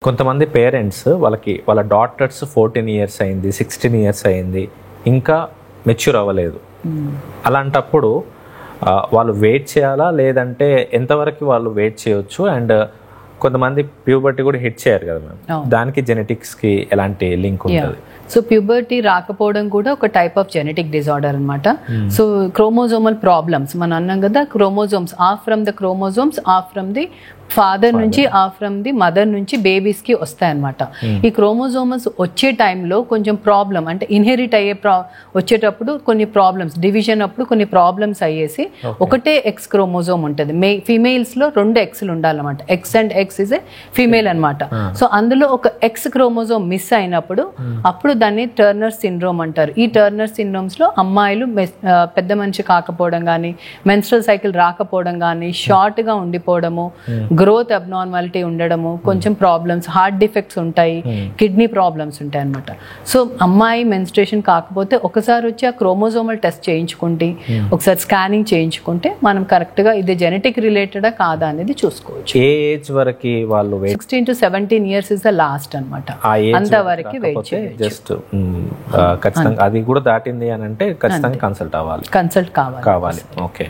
కొంతమంది పేరెంట్స్ వాళ్ళ daughters 14 years అయింది, 16 ఇయర్స్ అయింది, ఇంకా మెచ్యూర్ అవ్వలేదు. అలాంటప్పుడు వాళ్ళు వెయిట్ చేయాలా, లేదంటే ఎంతవరకు వాళ్ళు వెయిట్ చేయొచ్చు? అండ్ కొంతమంది ప్యూబర్టీ కూడా హిట్ చేయరు కదా మ్యామ్, దానికి జెనెటిక్స్కి ఎలాంటి లింక్ ఉంటుంది? సో ప్యూబర్టీ రాకపోవడం కూడా ఒక టైప్ ఆఫ్ జెనెటిక్ డిజార్డర్ అనమాట. సో క్రోమోజోమల్ ప్రాబ్లమ్స్ మనం అన్నాం కదా, chromosomes of from the chromosomes of from the father నుంచి ఆఫ్ ఫ్రమ్ ది మదర్ నుంచి బేబీస్ కి వస్తాయన్నమాట. ఈ క్రోమోజోమల్స్ వచ్చే టైంలో కొంచెం ప్రాబ్లం అంటే ఇన్హెరిట్ అయ్యే వచ్చేటప్పుడు కొన్ని ప్రాబ్లమ్స్, డివిజన్ అప్పుడు కొన్ని ప్రాబ్లమ్స్ అయ్యేసి ఒకటే ఎక్స్ క్రోమోజోమ్ ఉంటుంది. ఫీమేల్స్ లో 2 ఎక్స్లు ఉండాలన్నమాట. X and X is a female అనమాట. సో అందులో ఒక ఎక్స్ క్రోమోజోమ్ మిస్ అయినప్పుడు అప్పుడు దాన్ని టర్నర్ సిండ్రోమ్ అంటారు. ఈ టర్నర్ సిండ్రోమ్స్ లో అమ్మాయిలు పెద్ద మనిషి కాకపోవడం కానీ, మెన్స్ట్రల్ సైకిల్ రాకపోవడం కానీ, షార్ట్ గా ఉండిపోవడము, గ్రోత్ అబ్నార్మాలిటీ ఉండడము, కొంచెం ప్రాబ్లమ్స్, హార్ట్ డిఫెక్ట్స్ ఉంటాయి, కిడ్నీ ప్రాబ్లమ్స్ ఉంటాయి అనమాట. సో అమ్మాయి మెన్స్ట్రేషన్ కాకపోతే ఒకసారి వచ్చి ఆ క్రోమోజోమల్ టెస్ట్ చేయించుకుంటే, ఒకసారి స్కానింగ్ చేయించుకుంటే మనం కరెక్ట్ గా ఇది జెనెటిక్ రిలేటెడా కాదా అనేది చూసుకోవచ్చు. ఏ ఏజ్ వరకు వాళ్ళు 16 to 17 years is the last అనమాట. అంతవరకు వెయిట్ చేయొచ్చు. జస్ట్ ఖచ్చితంగా అది కూడా దాటింది అని అంటే ఖచ్చితంగా కన్సల్ట్ కావాలి. ఓకే.